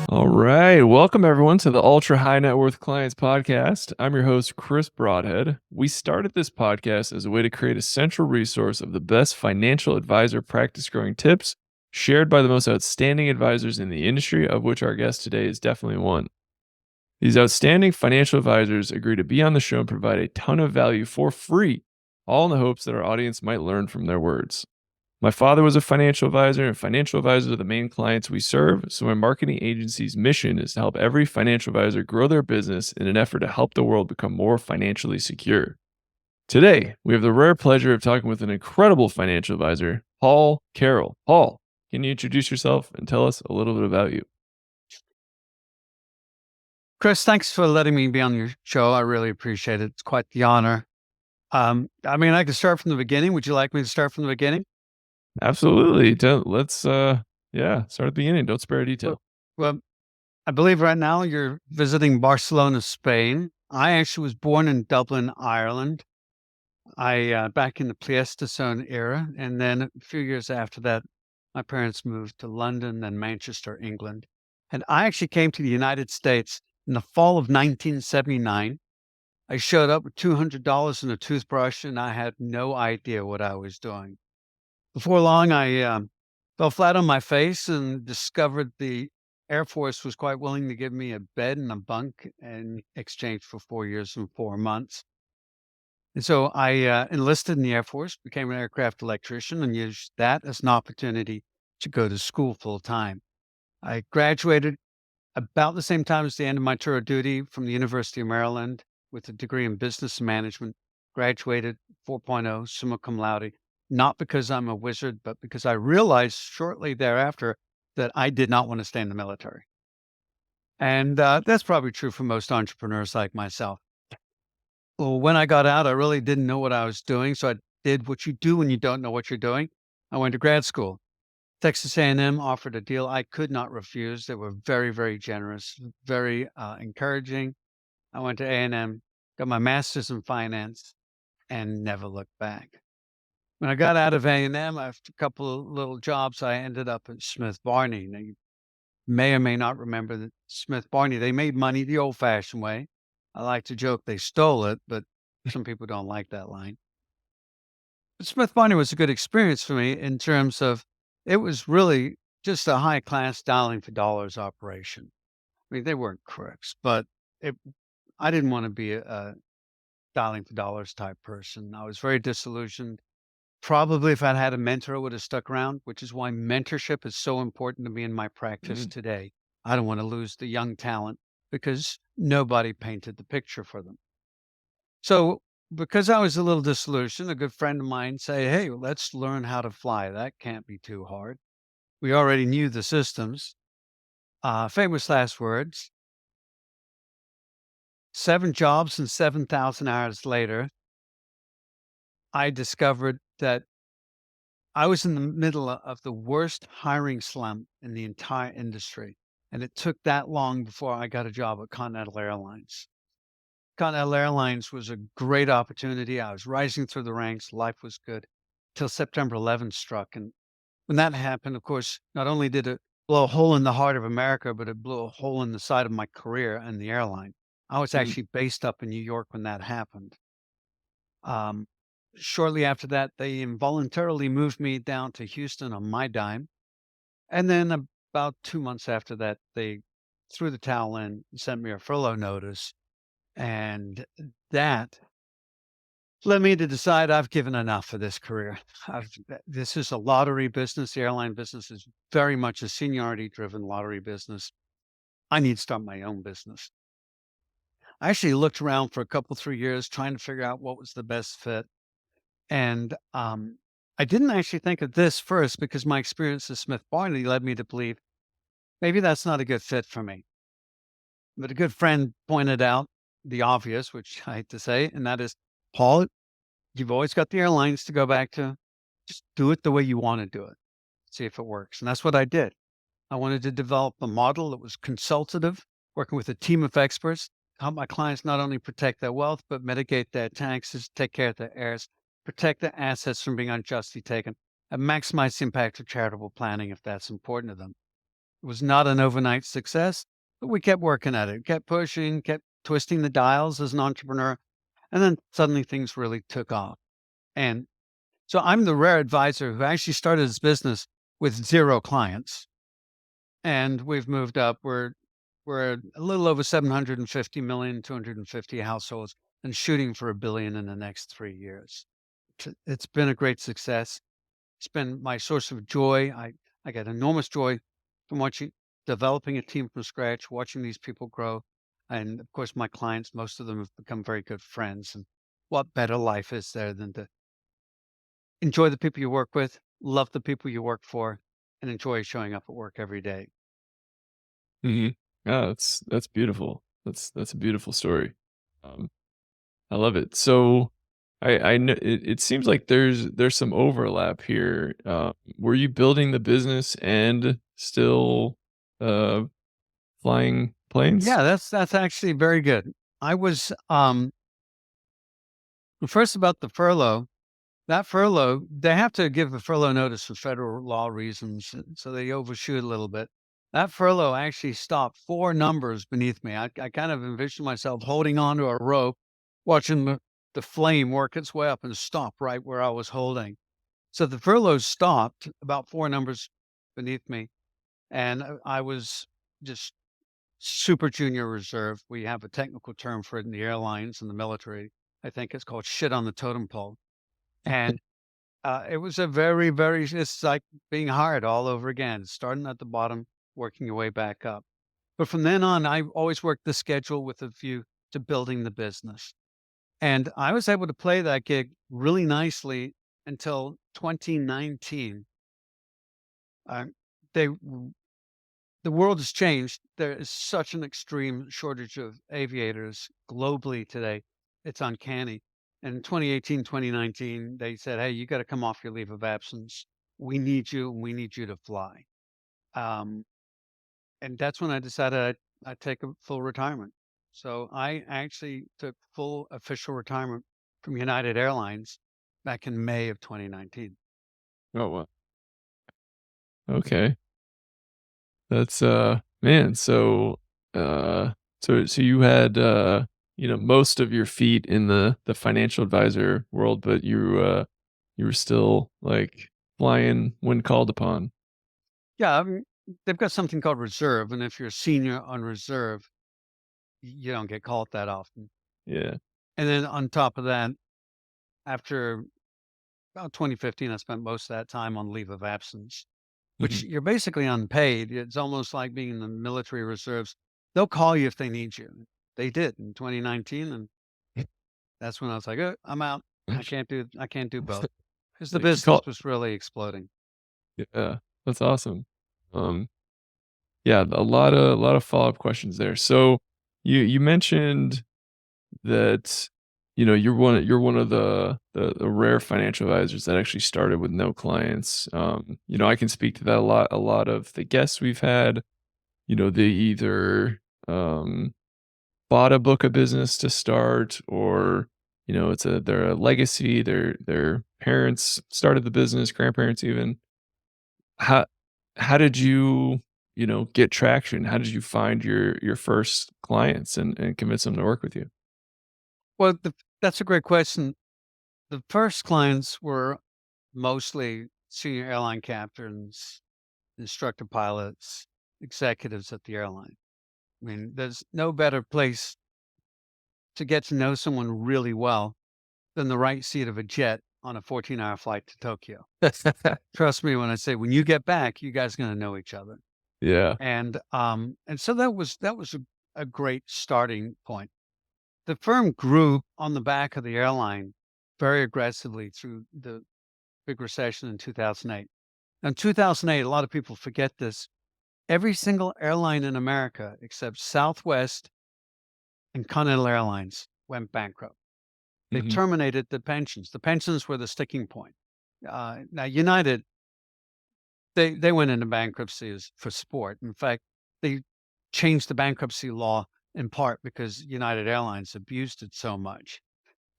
All right. Welcome, everyone, to the Ultra High Net Worth Clients Podcast. I'm your host, Chris Broadhead. We started this podcast as a way to create a central resource of the best financial advisor practice growing tips shared by the most outstanding advisors in the industry, of which our guest today is definitely one. These outstanding financial advisors agree to be on the show and provide a ton of value for free, all in the hopes that our audience might learn from their words. My father was a financial advisor, and financial advisors are the main clients we serve. So, my marketing agency's mission is to help every financial advisor grow their business in an effort to help the world become more financially secure. Today, we have the rare pleasure of talking with an incredible financial advisor, Paul Carroll. Paul, can you introduce yourself and tell us a little bit about you? Chris, thanks for letting me be on your show. I really appreciate it. It's quite the honor. I can start from the beginning. Would you like me to start from the beginning? Absolutely. Let's, start at the beginning. Don't spare a Well, detail. well, I believe right now you're visiting Barcelona, Spain. I actually was born in Dublin, Ireland. I back in the Pleistocene era, and then a few years after that, my parents moved to London, then Manchester, England. And I actually came to the United States in the fall of 1979. I showed up with $200 and a toothbrush, and I had no idea what I was doing. Before long, I fell flat on my face and discovered the Air Force was quite willing to give me a bed and a bunk in exchange for 4 years and 4 months. And so I enlisted in the Air Force, became an aircraft electrician, and used that as an opportunity to go to school full time. I graduated about the same time as the end of my tour of duty from the University of Maryland with a degree in business management. Graduated 4.0, summa cum laude, not because I'm a wizard, but because I realized shortly thereafter that I did not want to stay in the military. And that's probably true for most entrepreneurs like myself. Well, when I got out, I really didn't know what I was doing. So I did what you do when you don't know what you're doing. I went to grad school. Texas A&M offered a deal I could not refuse. They were very, very generous, very encouraging. I went to A&M, got my master's in finance, and never looked back. When I got out of A&M, after a couple of little jobs, I ended up at Smith Barney. Now, you may or may not remember that Smith Barney, they made money the old-fashioned way. I like to joke they stole it, but some people don't like that line. But Smith Barney was a good experience for me in terms of it was really just a high-class dialing for dollars operation. I mean, they weren't crooks, but it, I didn't want to be a dialing for dollars type person. I was very disillusioned. Probably if I'd had a mentor, I would have stuck around, which is why mentorship is so important to me in my practice Mm, today. I don't want to lose the young talent because nobody painted the picture for them. So, because I was a little disillusioned, a good friend of mine said, "Hey, let's learn how to fly. That can't be too hard." We already knew the systems. Famous last words. 7 jobs and 7,000 hours later, I discovered that I was in the middle of the worst hiring slump in the entire industry. And it took that long before I got a job at Continental Airlines. Continental Airlines was a great opportunity. I was rising through the ranks. Life was good till September 11th struck. And when that happened, of course, not only did it blow a hole in the heart of America, but it blew a hole in the side of my career and the airline. I was mm, actually based up in New York when that happened. Um, Shortly after that, they involuntarily moved me down to Houston on my dime. And then about 2 months after that, they threw the towel in, sent me a furlough notice. And that led me to decide I've given enough for this career. This is a lottery business. The airline business is very much a seniority driven lottery business. I need to start my own business. I actually looked around for a couple, 3 years trying to figure out what was the best fit. And I didn't actually think of this first because my experience at Smith Barney led me to believe maybe that's not a good fit for me. But a good friend pointed out the obvious, which I hate to say, and that is, Paul, you've always got the airlines to go back to. Just do it the way you want to do it. See if it works. And that's what I did. I wanted to develop a model that was consultative, working with a team of experts, help my clients not only protect their wealth, but mitigate their taxes, take care of their heirs, protect their assets from being unjustly taken, and maximize the impact of charitable planning if that's important to them. It was not an overnight success, but we kept working at it, kept pushing, kept twisting the dials as an entrepreneur. And then suddenly things really took off. And so I'm the rare advisor who actually started his business with 0 clients. And we've moved up. We're a little over 750 million, 250 households, and shooting for 1 billion in the next 3 years. It's been a great success. It's been my source of joy. I get enormous joy from watching developing a team from scratch, watching these people grow. And of course, my clients, most of them have become very good friends. And what better life is there than to enjoy the people you work with, love the people you work for, and enjoy showing up at work every day? Mhm. Yeah, that's beautiful. That's a beautiful story. Um, I love it. So I know it seems like there's some overlap here. Were you building the business and still uh flying planes? Yeah, that's actually very good. I was first about the furlough. That furlough, they have to give a furlough notice for federal law reasons, so they overshoot a little bit. That furlough actually stopped 4 numbers beneath me. I kind of envisioned myself holding onto a rope, watching the flame work its way up and stop right where I was holding. So the furlough stopped about 4 numbers beneath me, and I was just super junior reserve. We have a technical term for it in the airlines and the military. I think it's called shit on the totem pole. And it was a very, very it's like being hired all over again, starting at the bottom, working your way back up. But from then on, I always worked the schedule with a view to building the business. And I was able to play that gig really nicely until 2019. Uh, they The world has changed. There is such an extreme shortage of aviators globally today. It's uncanny. And in 2018, 2019, they said, "Hey, you got to come off your leave of absence. We need you, and we need you to fly." Um, and that's when I decided I'd take a full retirement. So I actually took full official retirement from United Airlines back in May of 2019. Oh well. Okay. That's man, so you had most of your feet in the financial advisor world, but you were still like flying when called upon. Yeah, I mean, they've got something called reserve, and if you're a senior on reserve, you don't get called that often. Yeah. And then on top of that, after about 2015, I spent most of that time on leave of absence, which Mhm. you're basically unpaid. It's almost like being in the military reserves. They'll call you if they need you. They did in 2019, and that's when I was like, I'm out. I can't do both because the Like business was really exploding. yeah, that's awesome. Um yeah, a lot of follow-up questions there. So you mentioned that, you're one of the rare financial advisors that actually started with no clients. I can speak to that a lot. A lot of the guests we've had, they either bought a book of business to start, or they're a legacy. Their parents started the business, grandparents even. How how did you get traction? How did you find your first clients and convince them to work with you? Well, that's a great question. The first clients were mostly senior airline captains, instructor pilots, executives at the airline. I mean, there's no better place to get to know someone really well than the right seat of a jet on a 14-hour flight to Tokyo. Trust me when I say when you get back, you guys are gonna know each other. Yeah. And so that was a great starting point. The firm grew on the back of the airline very aggressively through the big recession in 2008. In 2008, a lot of people forget this. Every single airline in America except Southwest and Continental Airlines went bankrupt. They Mhm. terminated the pensions. The pensions were the sticking point. Now United, they went into bankruptcy for sport. In fact, they changed the bankruptcy law in part because United Airlines abused it so much.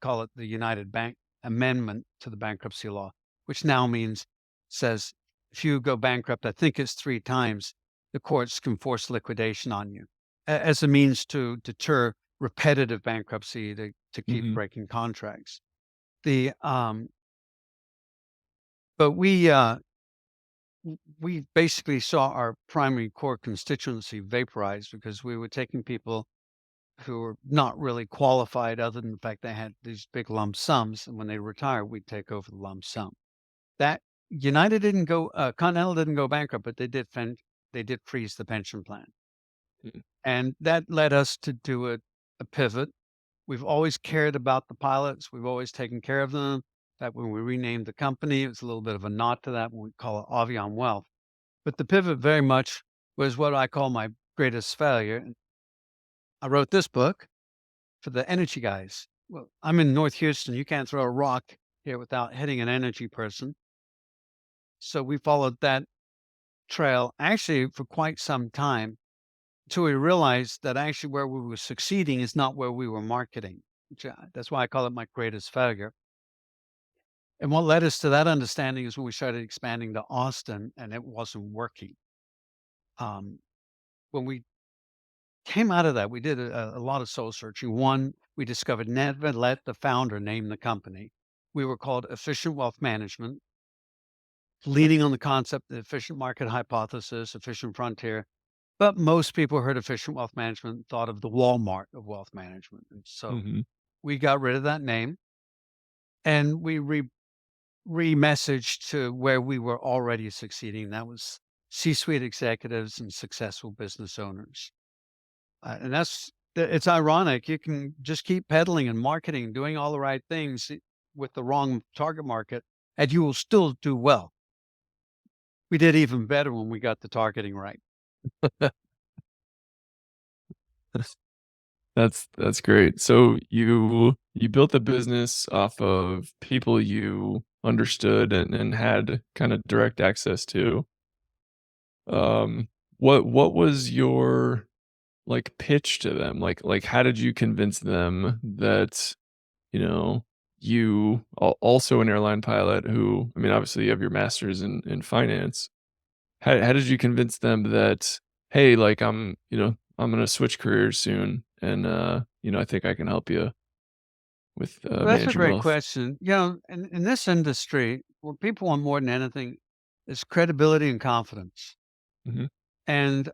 Call it the United Bank Amendment to the bankruptcy law, which now says if you go bankrupt, I think it's 3 times, the courts can force liquidation on you as a means to deter repetitive bankruptcy to keep Mhm. breaking contracts. The but we basically saw our primary core constituency vaporize because we were taking people who were not really qualified other than the fact they had these big lump sums, and when they retire, we'd take over the lump sum. That United didn't go Continental didn't go bankrupt, but they did freeze the pension plan. Mm. And that led us to do a pivot. We've always cared about the pilots. We've always taken care of them. That when we renamed the company, it was a little bit of a nod to that when we call it Avion Wealth. But the pivot very much was what I call my greatest failure. And I wrote this book for the energy guys. Well, I'm in North Houston. You can't throw a rock here without hitting an energy person. So we followed that trail actually for quite some time until we realized that actually where we were succeeding is not where we were marketing. That's why I call it my greatest failure. And what led us to that understanding is when we started expanding to Austin and it wasn't working. Um, when we came out of that, we did a lot of soul searching. One, we discovered never let the founder name the company. We were called Efficient Wealth Management, leaning on the concept, the efficient market hypothesis, efficient frontier. But most people heard efficient wealth management, thought of the Walmart of wealth management. And so Mhm. we got rid of that name and we re-messaged to where we were already succeeding. That was C-suite executives and successful business owners. And it's ironic. You can just keep peddling and marketing, doing all the right things with the wrong target market, and you will still do well. We did even better when we got the targeting right. That's great. So you built the business off of people you understood and had kinda direct access to. Um, what was your, like, pitch to them? Like, how did you convince them that, you know, you also an airline pilot who I mean, obviously, you have your master's in finance. How did you convince them that, "Hey, like, I'm gonna switch careers soon, and, I think I can help you with, Well, that's a managing great wealth." question. In this industry, what people want more than anything is credibility and confidence. Mhm, And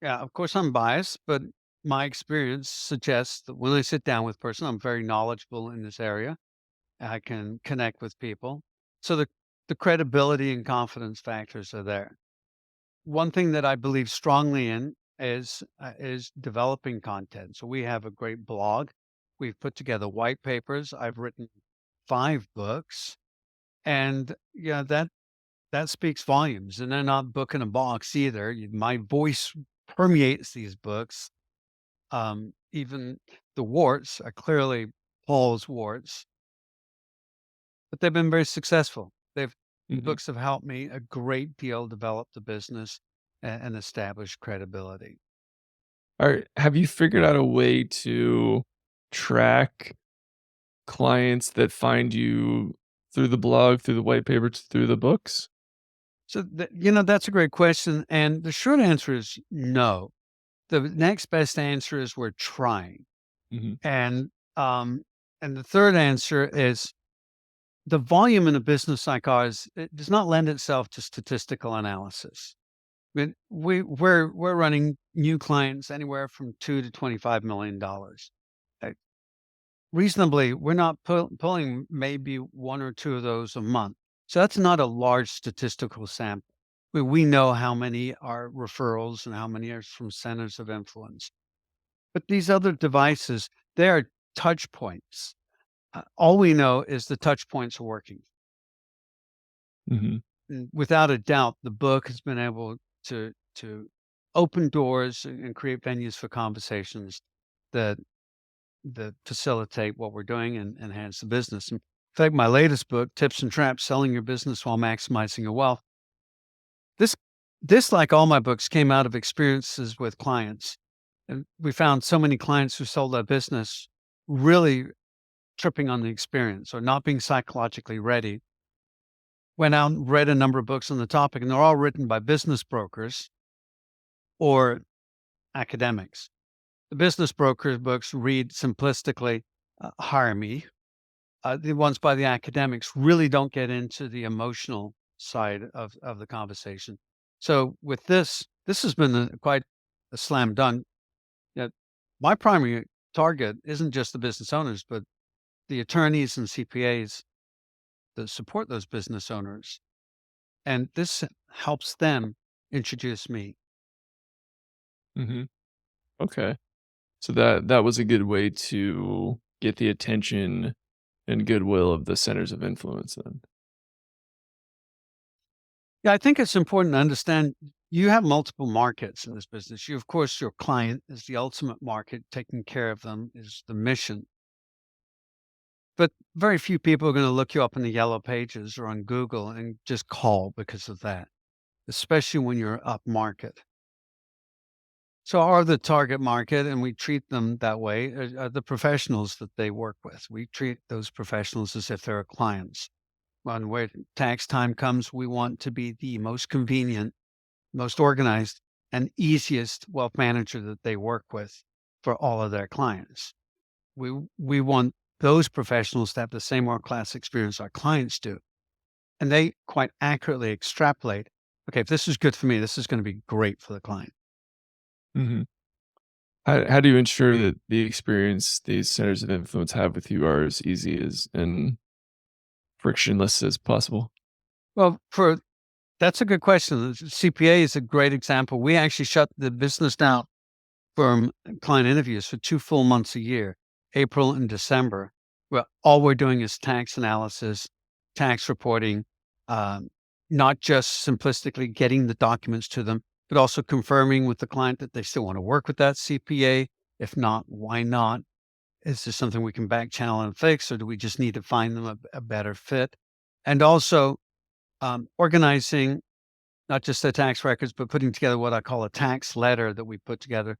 yeah, of course, I'm biased, but my experience suggests that when I sit down with a person, I'm very knowledgeable in this area. I can connect with people. So the credibility and confidence factors are there. One thing that I believe strongly in is developing content. So we have a great blog. We've put together white papers. I've written 5 books, and yeah, that speaks volumes. And they're not book in a box either. My voice permeates these books. Even the warts are clearly Paul's warts, but they've been very successful. The mhm. books have helped me a great deal develop the business and establish credibility. Alright, have you figured out a way to track clients that find you through the blog, through the white papers, through the books? So, that's a great question. And the short answer is no. The next best answer is we're trying. Mhm, And, um, and the third answer is the volume in a business like ours, it does not lend itself to statistical analysis. I mean, we're running new clients anywhere from $2 to $25 million. Reasonably, we're not pulling maybe 1 or 2 of those a month. So that's not a large statistical sample. We know how many are referrals and how many are from centers of influence. But these other devices, they are touch points. All we know is the touch points are working. mhm. And without a doubt, the book has been able to open doors and create venues for conversations that facilitate what we're doing and enhance the business. In fact, my latest book, Tips and Traps: Selling Your Business While Maximizing Your Wealth. This this, like all my books, came out of experiences with clients. And we found so many clients who sold their business really tripping on the experience or not being psychologically ready. went out and read a number of books on the topic, and they're all written by business brokers or academics. The business broker books read simplistically, hire me. The ones by the academics really don't get into the emotional side of the conversation. So with this has been quite a slam dunk. Yeah, my primary target isn't just the business owners, but the attorneys and CPAs that support those business owners. And this helps them introduce me. Hmm. Okay. So that was a good way to get the attention and goodwill of the centers of influence then. Yeah, I think it's important to understand you have multiple markets in this business. You, of course, your client is the ultimate market. Taking care of them is the mission. But very few people are going to look you up in the yellow pages or on Google and just call because of that, especially when you're up market. So are the target market, and we treat them that way, are the professionals that they work with. We treat those professionals as if they're clients. When tax time comes, we want to be the most convenient, most organized, and easiest wealth manager that they work with for all of their clients. We want those professionals to have the same world-class experience our clients do, and they quite accurately extrapolate, "Okay, if this is good for me, this is gonna be great for the client." Hmm. How do you ensure that the experience these centers of influence have with you are as easy as and frictionless as possible? Well, for that's a good question. The CPA is a great example. We actually shut the business down from client interviews for 2 full months a year, April and December. Well, all we're doing is tax analysis, tax reporting, um, not just simplistically getting the documents to them, but also confirming with the client that they still want to work with that CPA. If not, why not? Is this something we can back channel and fix, or do we just need to find them a better fit? And also organizing not just the tax records, but putting together what I call a tax letter that we put together.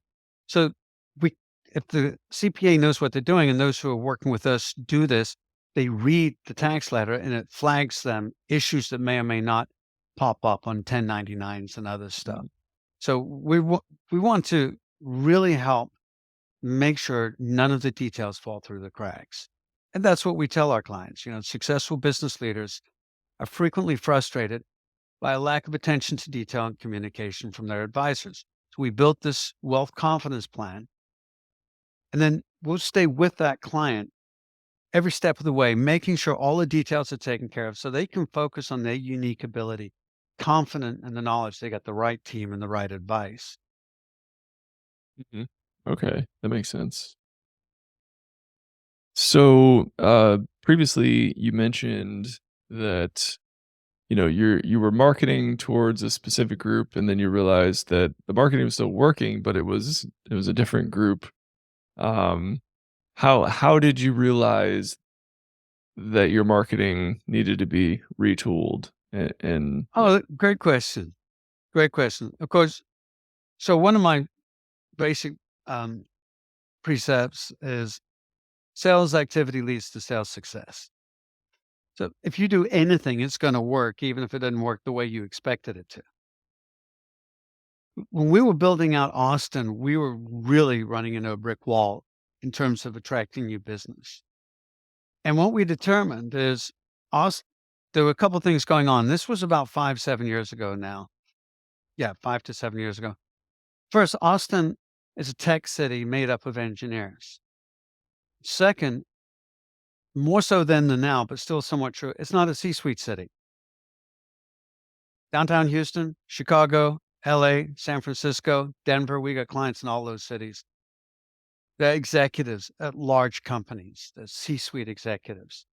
So we, if the CPA knows what they're doing and those who are working with us do this, they read the tax letter and it flags them issues that may or may not pop up on 1099s and other stuff. Mhm. So we want to really help make sure none of the details fall through the cracks. And that's what we tell our clients. Successful business leaders are frequently frustrated by a lack of attention to detail and communication from their advisors. So we built this wealth confidence plan, and then we'll stay with that client every step of the way, making sure all the details are taken care of so they can focus on their unique ability, confident in the knowledge they got the right team and the right advice. Mhm. Okay, that makes sense. So, previously you mentioned that, you were marketing towards a specific group and then you realized that the marketing was still working, but it was a different group. Um, how did you realize that your marketing needed to be retooled and Oh, great question. Great question. Of course, so one of my basic um, precepts is sales activity leads to sales success. So if you do anything, it's going to work, even if it doesn't work the way you expected it to. When we were building out Austin, we were really running into a brick wall in terms of attracting new business. And what we determined is Austin, there were a couple things going on. This was about 5, 7 years ago now. Yeah, 5 to 7 years ago. First, Austin is a tech city made up of engineers. Second, more so then than now, but still somewhat true, it's not a C suite city. Downtown Houston, Chicago, LA, San Francisco, Denver, we got clients in all those cities. The executives at large companies, the C-suite executives.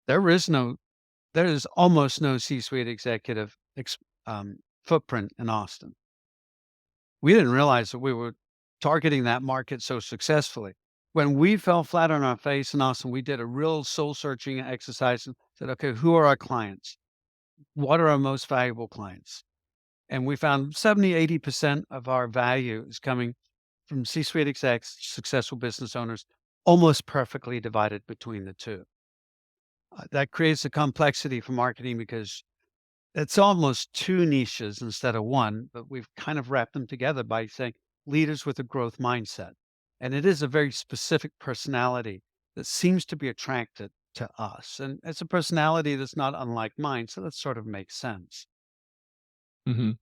There is no there is almost no C-suite executive footprint in Austin. We didn't realize that we were targeting that market so successfully. When we fell flat on our face in Austin, we did a real soul-searching exercise and said, "Okay, who are our clients? What are our most valuable clients?" And we found 70, 80% of our value is coming from C-suite execs, successful business owners, almost perfectly divided between the two. That creates a complexity for marketing because it's almost two niches instead of one, but we've kind of wrapped them together by saying leaders with a growth mindset. And it is a very specific personality that seems to be attracted to us. And it's a personality that's not unlike mine. So that sort of makes sense. Hmm.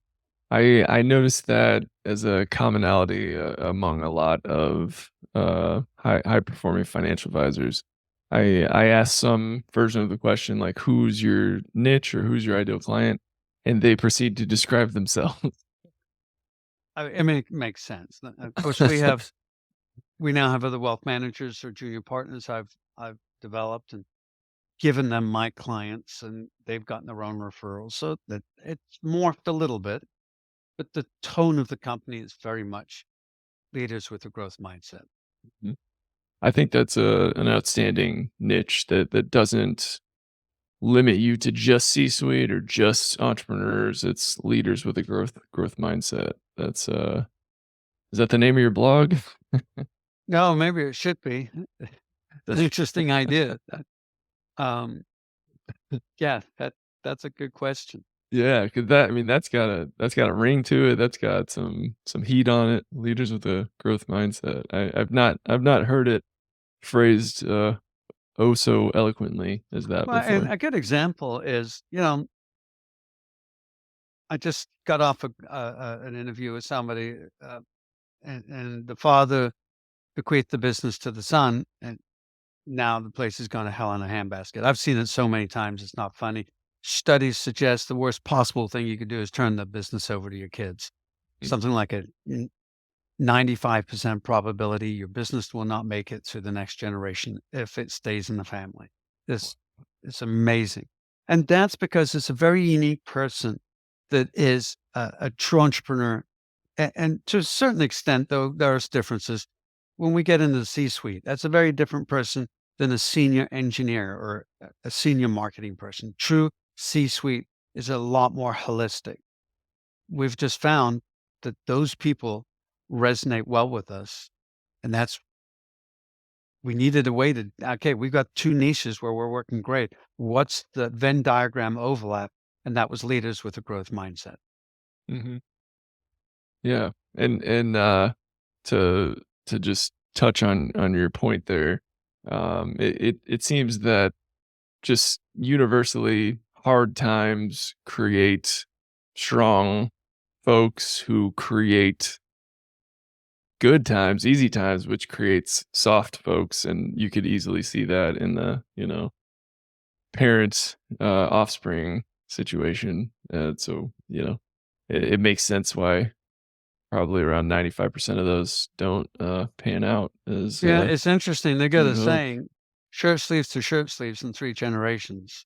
I noticed that as a commonality among a lot of high performing financial advisors. I asked some version of the question like, "Who's your niche?" or "Who's your ideal client?" and they proceed to describe themselves. I mean, it makes sense. Of course, we now have other wealth managers or junior partners I've developed and given them my clients, and they've gotten their own referrals. So that it's morphed a little bit, but the tone of the company is very much leaders with a growth mindset. Mhm. I think that's an outstanding niche that doesn't limit you to just C-suite or just entrepreneurs. It's leaders with a growth mindset. That's is that the name of your blog? No, maybe it should be. It's an interesting idea. Um, yeah, that's a good question. Yeah, 'cause that I mean, that's got a ring to it, that's got some heat on it, leaders with a growth mindset. I've not heard it phrased, oh so eloquently as that Well, and before. a good example is, I just got off an interview with somebody, and the father bequeathed the business to the son, and now the place has gone to hell in a handbasket. I've seen it so many times, it's not funny. Studies suggest the worst possible thing you could do is turn the business over to your kids. Mm, Something like a 95% probability your business will not make it through the next generation if it stays in the family. This is amazing. And that's because it's a very unique person that is a true entrepreneur. And to a certain extent, though, there's differences. When we get into the C suite, that's a very different person than a senior engineer or a senior marketing person. True C suite is a lot more holistic. We've just found that those people resonate well with us, and that's we needed a way to okay, we've got two niches where we're working great. What's the Venn diagram overlap? And that was leaders with a growth mindset. mhm. Yeah, and, to to just touch on your point there, it seems that just universally hard times create strong folks who create good times, easy times, which creates soft folks, and you could easily see that in the, parent, offspring situation, so, it makes sense why probably around 95% of those don't, pan out as, Yeah, it's interesting. They got you a hope. saying, shirt sleeves to shirt sleeves in three generations.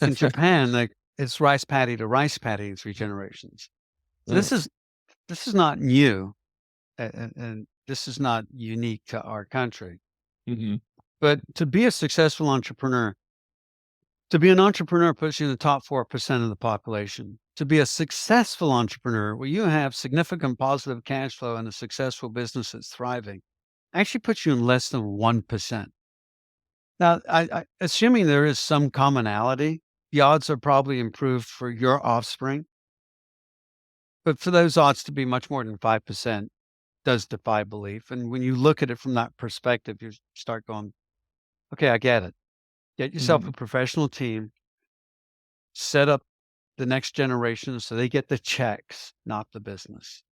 In Japan, like it's rice paddy to rice paddy in three generations. So Mm, this is not new, and this is not unique to our country. mhm, But to be a successful entrepreneur, to be an entrepreneur puts you in the top 4% of the population. To be a successful entrepreneur, where you have significant positive cash flow and a successful business that's thriving, actually puts you in less than 1%. Now, assuming there is some commonality, the odds are probably improved for your offspring, but for those odds to be much more than 5% does defy belief. And when you look at it from that perspective, you start going, okay, I get it. Get yourself mhm, a professional team, set up the next generation so they get the checks, not the business.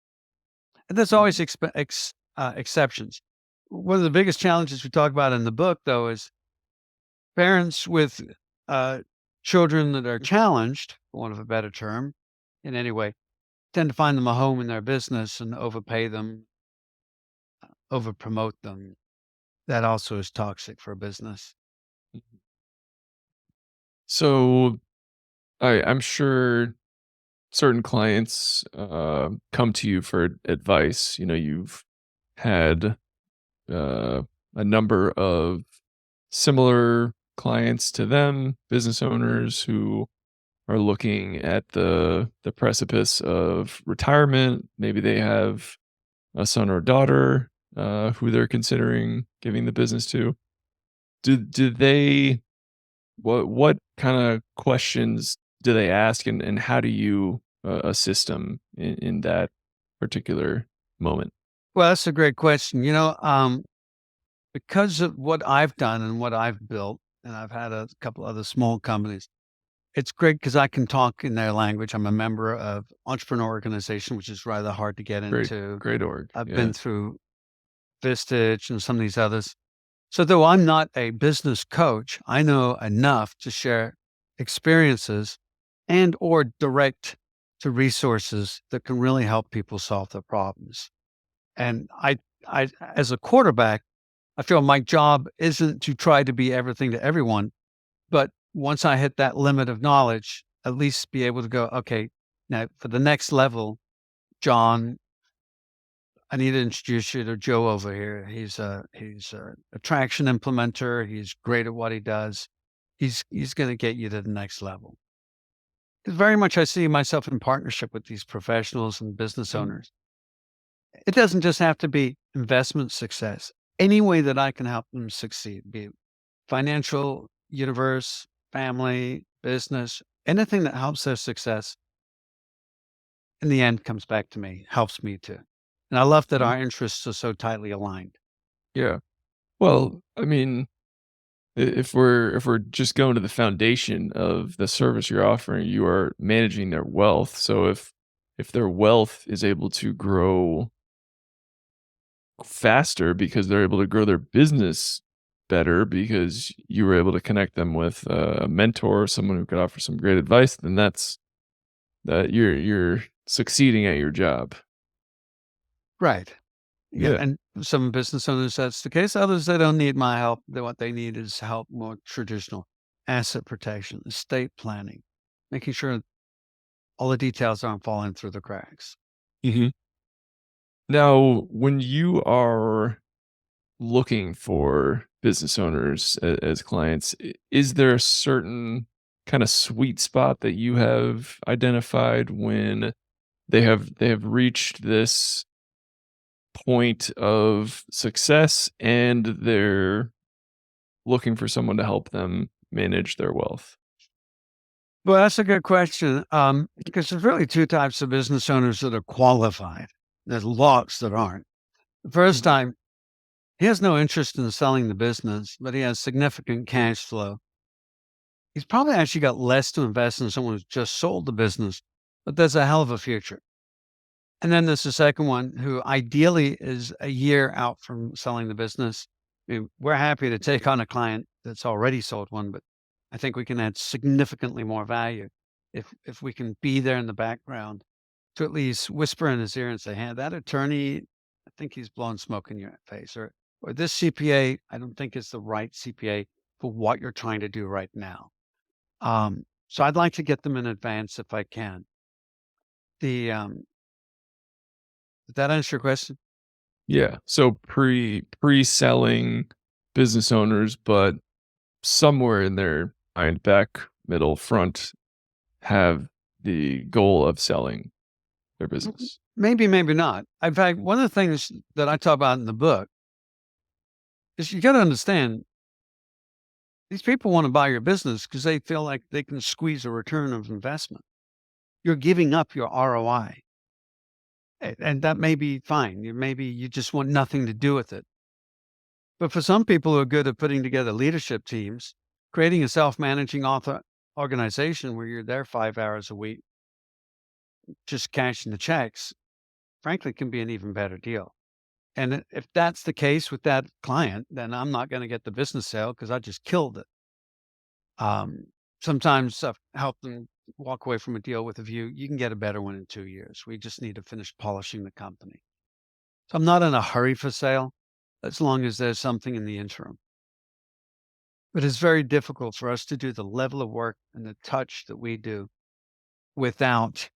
And there's always mhm, exceptions. One of the biggest challenges we talk about in the book, though, is parents with uh, children that are challenged, for want of a better term, in any way, tend to find them a home in their business and overpay them, over promote them. That also is toxic for a business. mhm. So, I'm sure certain clients, come to you for advice, you've had, uh, a number of similar clients to them, business owners who are looking at the precipice of retirement. Maybe they have a son or daughter, who they're considering giving the business to. Do they What kind of questions do they ask, and how do you assist them in that particular moment? Well, that's a great question. Because of what I've done and what I've built, and I've had a couple other small companies, it's great because I can talk in their language. I'm a member of entrepreneur organization, which is rather hard to get Great, into. great org. I've been Yeah. through Vistage and some of these others. So though I'm not a business coach, I know enough to share experiences and or direct to resources that can really help people solve their problems. And I as a quarterback, I feel my job isn't to try to be everything to everyone, but once I hit that limit of knowledge, at least be able to go, okay, now for the next level, John, I need to introduce you to Joe over here. He's a attraction implementer. He's great at what he does. He's going to get you to the next level. 'Cause very much I see myself in partnership with these professionals and business Mhm. owners. It doesn't just have to be investment success. Any way that I can help them succeed, be it financial, universe, family, business, anything that helps their success in the end comes back to me, helps me too. And I love that Mhm. our interests are so tightly aligned. Yeah. Well, I mean, if we're just going to the foundation of the service you're offering, you are managing their wealth. So if their wealth is able to grow faster because they're able to grow their business better because you were able to connect them with a mentor, someone who could offer some great advice, then that's that you're succeeding at your job. Right. Yeah, Yeah. and some business owners, that's the case. Others, they don't need my help. What they need is help more traditional asset protection, estate planning, making sure all the details aren't falling through the cracks. Mhm. Now, when you are looking for business owners as clients, is there a certain kind of sweet spot that you have identified when they have reached this point of success and they're looking for someone to help them manage their wealth? Well, that's a good question. Because there's really two types of business owners that are qualified. There's lots that aren't. The first Mhm. time, he has no interest in selling the business, but he has significant cash flow. He's probably actually got less to invest in someone who's just sold the business, but there's a hell of a future. And then there's the second one who ideally is a year out from selling the business. I mean, we're happy to take on a client that's already sold one, but I think we can add significantly more value if we can be there in the background to at least whisper in his ear and say, "Hey, that attorney, I think he's blowing smoke in your face," or "This CPA, I don't think is the right CPA for what you're trying to do right now." So I'd like to get them in advance if I can. The Did that answer your question? Yeah. So pre-selling business owners, but somewhere in their mind, back, middle, front, have the goal of selling their business. Maybe, maybe not. In fact, one of the things that I talk about in the book is you got to understand these people want to buy your business because they feel like they can squeeze a return of investment. You're giving up your ROI, and that may be fine. Maybe you just want nothing to do with it. But for some people who are good at putting together leadership teams, creating a self managing author organization where you're there 5 hours a week, just cashing the checks, frankly, can be an even better deal. And if that's the case with that client, then I'm not gonna get the business sale because I just killed it. Um, Sometimes I've helped them walk away from a deal with a view, you can get a better one in 2 years. We just need to finish polishing the company. So I'm not in a hurry for sale as long as there's something in the interim. But it's very difficult for us to do the level of work and the touch that we do without,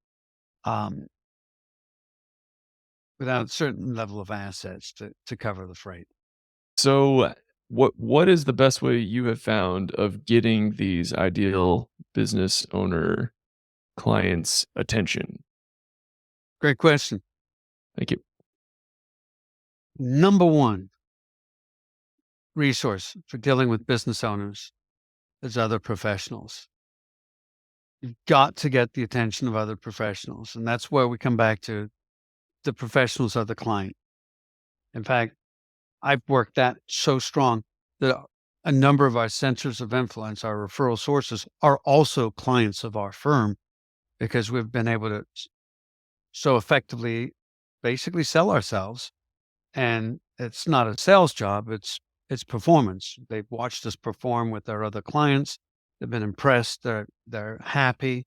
um, without a certain level of assets to cover the freight. So, what is the best way you have found of getting these ideal business owner clients' attention? Great question. Thank you. Number 1 resource for dealing with business owners is other professionals. You've got to get the attention of other professionals, and that's where we come back to the professionals are the client. In fact, I've worked that so strong that a number of our centers of influence, our referral sources, are also clients of our firm because we've been able to so effectively basically sell ourselves. And it's not a sales job, it's performance. They've watched us perform with our other clients. They've been impressed, they're happy.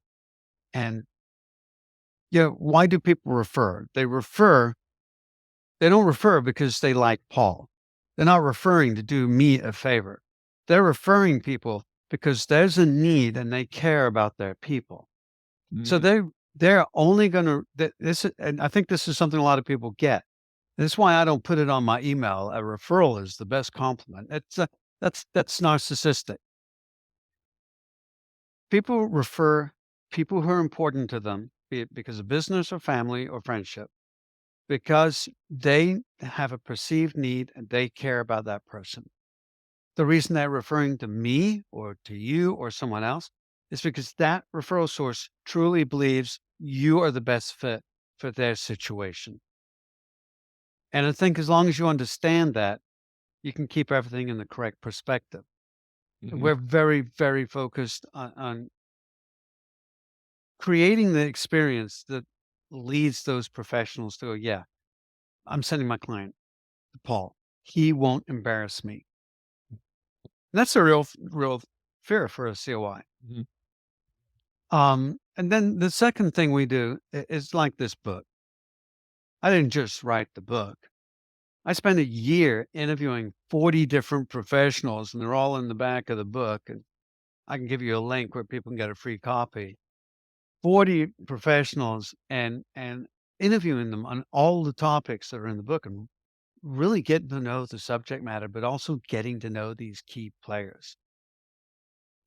And why do people refer? They don't refer because they like Paul. They're not referring to do me a favor. They're referring people because there's a need and they care about their people. So Mhm. they're only gonna and I think this is something a lot of people get. That's why I don't put it on my email. A referral is the best compliment. That's narcissistic. People refer people who are important to them, be it because of business or family or friendship, because they have a perceived need and they care about that person. The reason they're referring to me or to you or someone else is because that referral source truly believes you are the best fit for their situation. And I think as long as you understand that, you can keep everything in the correct perspective. Mhm. We're very, very focused on creating the experience that leads those professionals to go, yeah, I'm sending my client to Paul. He won't embarrass me. And that's a real fear for a COI. Mhm. And then the second thing we do is like this book. I didn't just write the book. I spent a year interviewing 40 different professionals, and they're all in the back of the book. And I can give you a link where people can get a free copy. 40 professionals and interviewing them on all the topics that are in the book and really getting to know the subject matter, but also getting to know these key players.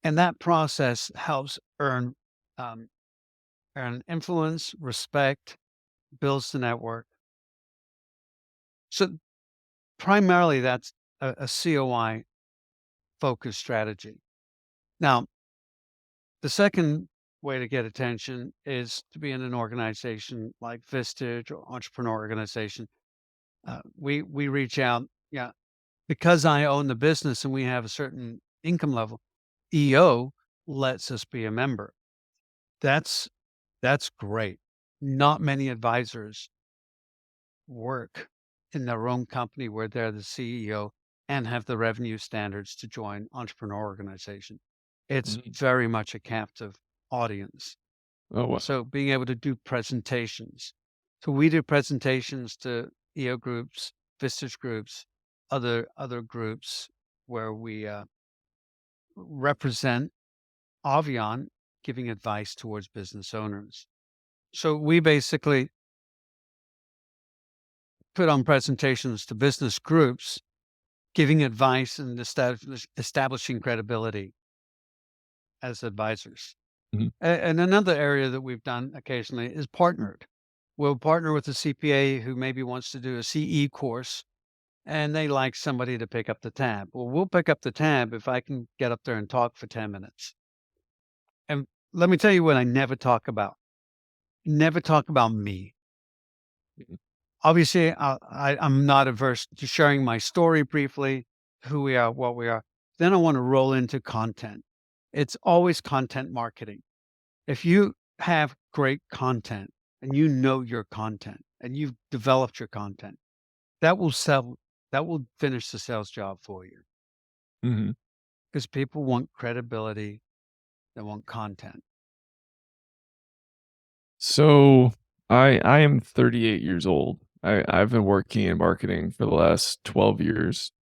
And that process helps um, earn influence, respect, builds the network. So primarily that's a COI focused strategy. Now, the second way to get attention is to be in an organization like Vistage or Entrepreneur Organization. We reach out, yeah, because I own the business and we have a certain income level. EO lets us be a member. That's that's great. Not many advisors work in their own company where they're the CEO and have the revenue standards to join entrepreneur organization. It's Mhm. very much a captive audience. Oh, wow. So being able to do presentations. So we do presentations to EO groups, Vistage groups, other groups where we represent Avion giving advice towards business owners. So we basically put on presentations to business groups, giving advice and establishing credibility as advisors. Mhm. And another area that we've done occasionally is partnered. We'll partner with a CPA who maybe wants to do a CE course and they like somebody to pick up the tab. Well, we'll pick up the tab if I can get up there and talk for 10 minutes. And let me tell you what I never talk about. Never talk about me. Mhm. Obviously, I'm not averse to sharing my story briefly, who we are, what we are. Then I want to roll into content. It's always content marketing. If you have great content and you know your content and you've developed your content, that will sell, that will finish the sales job for you Mhm. because people want credibility, they want content. So I am 38 years old. I've been working in marketing for the last 12 years.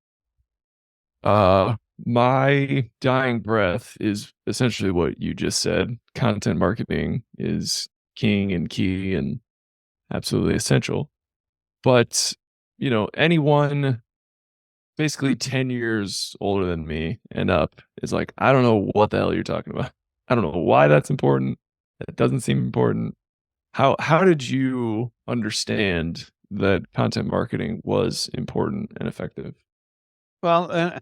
My dying breath is essentially what you just said. Content marketing is king and key and absolutely essential. But, anyone basically 10 years older than me and up is like, I don't know what the hell you're talking about. I don't know why that's important. That doesn't seem important. How did you understand that content marketing was important and effective? Well,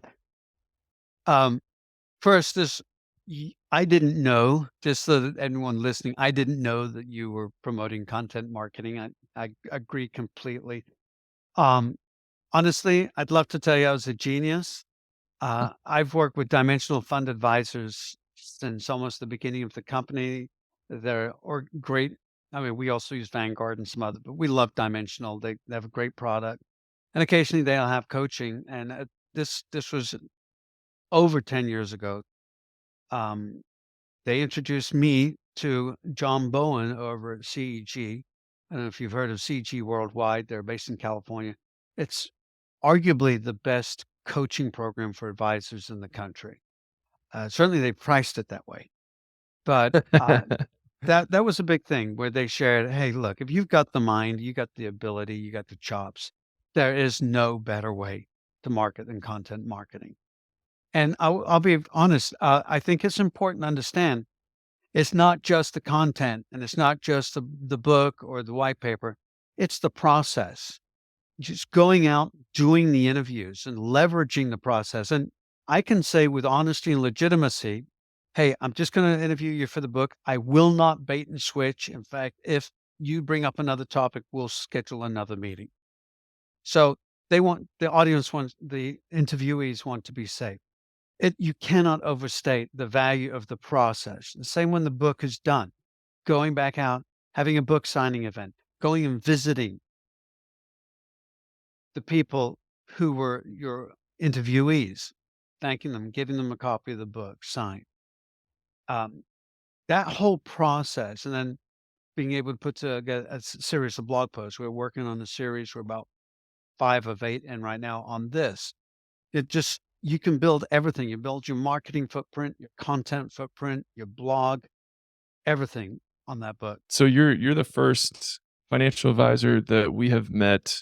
um, first, this I didn't know, just so that anyone listening, I didn't know that you were promoting content marketing. I agree completely. Um, Honestly, I'd love to tell you I was a genius. I've worked with dimensional fund advisors since almost the beginning of the company. They're or great. I mean, we also use Vanguard and some other, but we love Dimensional. They have a great product, and occasionally they'll have coaching. And this was over 10 years ago. Um, they introduced me to John Bowen over at CEG. I don't know if you've heard of CEG Worldwide. They're based in California. It's arguably the best coaching program for advisors in the country. Certainly, they priced it that way, but that was a big thing where they shared, "Hey, look, if you've got the mind, you got the ability, you got the chops, there is no better way to market than content marketing." And I'll be honest, I think it's important to understand it's not just the content and it's not just the book or the white paper, it's the process. Just going out, doing the interviews and leveraging the process. And I can say with honesty and legitimacy, hey, I'm just going to interview you for the book. I will not bait and switch. In fact, if you bring up another topic, we'll schedule another meeting. So the audience wants, the interviewees want to be safe. You cannot overstate the value of the process. The same when the book is done, going back out, having a book signing event, going and visiting the people who were your interviewees, thanking them, giving them a copy of the book signed. Um, that whole process, and then being able to put together a series of blog posts. We're working on a series. We're about 5 of 8, and right now on this, it just you can build everything. You build your marketing footprint, your content footprint, your blog, everything on that book. So you're the first financial advisor that we have met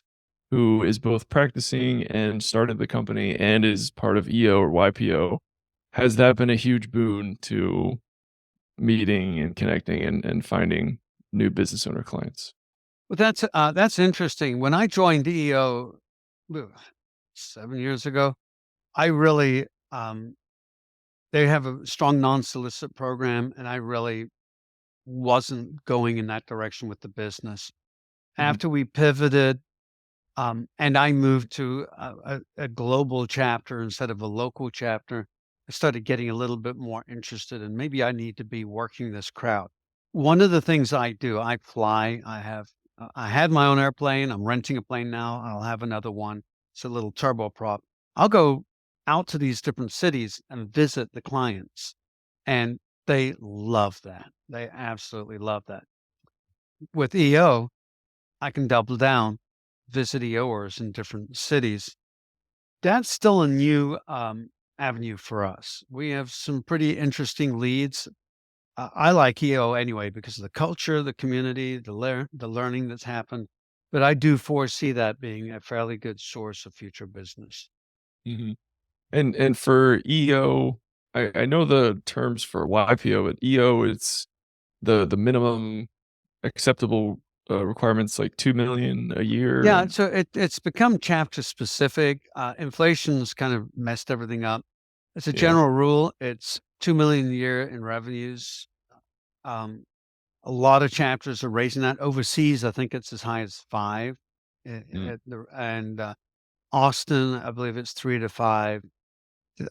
who is both practicing and started the company and is part of EO or YPO. Has that been a huge boon to meeting and connecting and finding new business owner clients? Well, that's interesting. When I joined EO 7 years ago, I really they have a strong non-solicit program, and I really wasn't going in that direction with the business. Mhm. After we pivoted, and I moved to a global chapter instead of a local chapter, I started getting a little bit more interested, and maybe I need to be working this crowd. One of the things I do, I fly. I had my own airplane. I'm renting a plane now. I'll have another one. It's a little turboprop. I'll go out to these different cities and visit the clients, and they love that. They absolutely love that. With EO, I can double down, visit EOers in different cities. That's still a new avenue for us. We have some pretty interesting leads. I like EO anyway because of the culture, the community, the learning that's happened. But I do foresee that being a fairly good source of future business. Mhm. And for EO, I know the terms for YPO, but EO, it's the minimum acceptable, requirements like 2,000,000 a year Yeah, and so it's become chapter specific. Inflation's kind of messed everything up. As a yeah. general rule, it's 2 million a year in revenues. Um, a lot of chapters are raising that. Overseas, I think it's as high as 5. Mm, And Austin, I believe it's 3 to 5.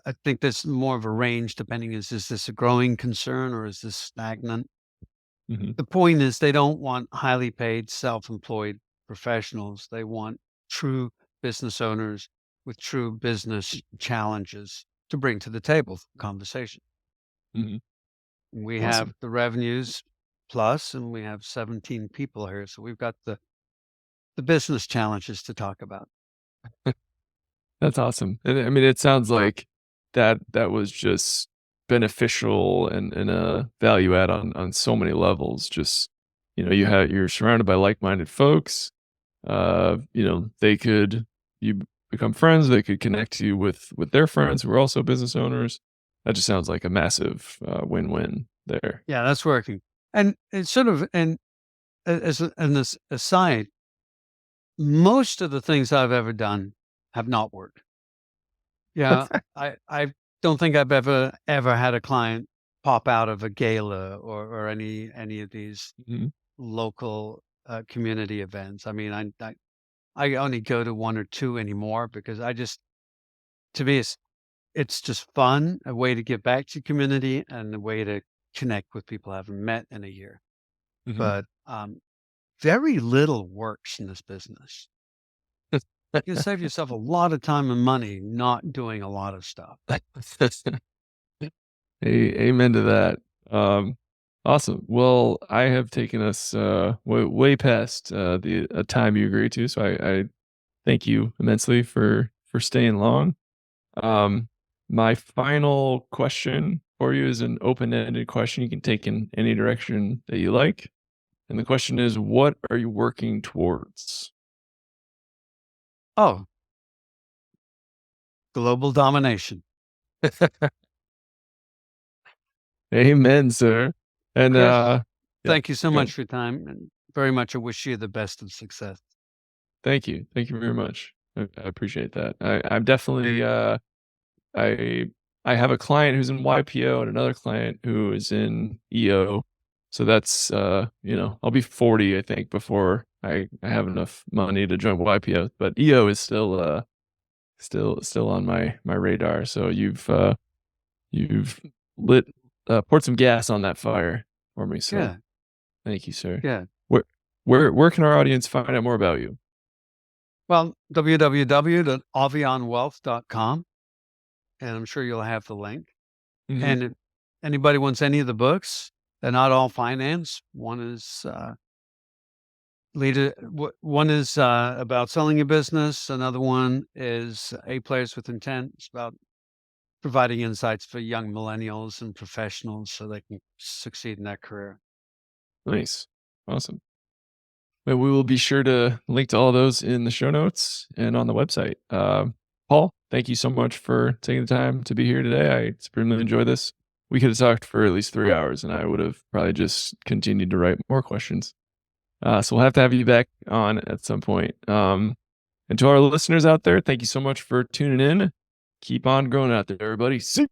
I think there's more of a range depending is this a growing concern or is this stagnant? mhm, The point is they don't want highly paid self-employed professionals. They want true business owners with true business challenges to bring to the table for conversation. mhm. We Awesome. have the revenues plus, and we have 17 people here, so we've got the business challenges to talk about. That's awesome. And I mean, it sounds like that was just beneficial and a value add on so many levels. Just, you're surrounded by like-minded folks. They could you become friends, they could connect you with their friends who are also business owners. That just sounds like a massive, win-win there. Yeah, that's working. And it's sort of and as an aside, most of the things I've ever done have not worked. Yeah, I don't think I've ever had a client. pop out of a gala or any of these Mhm. local community events. I mean, I only go to one or two anymore because to me it's just fun, a way to give back to community and a way to connect with people I haven't met in a year. Mhm. But very little works in this business. You can save yourself a lot of time and money not doing a lot of stuff. Amen to that. Um, awesome. Well, I have taken us way past the time you agreed to, so I thank you immensely for staying long. Um, my final question for you is an open-ended question. You can take in any direction that you like. And the question is, what are you working towards? Oh, global domination. Amen, sir. And Chris, yeah, thank you so good. much for your time and very much I wish you the best of success. Thank you. Thank you very much. I appreciate that. I'm definitely I I have a client who's in YPO and another client who is in EO. So that's I'll be 40, I think, before I have enough money to join YPO. But EO is still on my radar. So you've lit poured some gas on that fire for me. So Good, thank you, sir. good. Where where can our audience find out more about you? Well, www.avionwealth.com, and I'm sure you'll have the link. Mhm. And if anybody wants any of the books, they're not all finance. One is one is about selling a business. Another one is A Players with Intent. It's about providing insights for young millennials and professionals so they can succeed in their career. Nice. Awesome. But we will be sure to link to all those in the show notes and on the website. Paul, thank you so much for taking the time to be here today. I supremely enjoy this. We could have talked for at least 3 hours, and I would have probably just continued to write more questions. So we'll have to have you back on at some point. And to our listeners out there, thank you so much for tuning in. Keep on growing out there, everybody. See.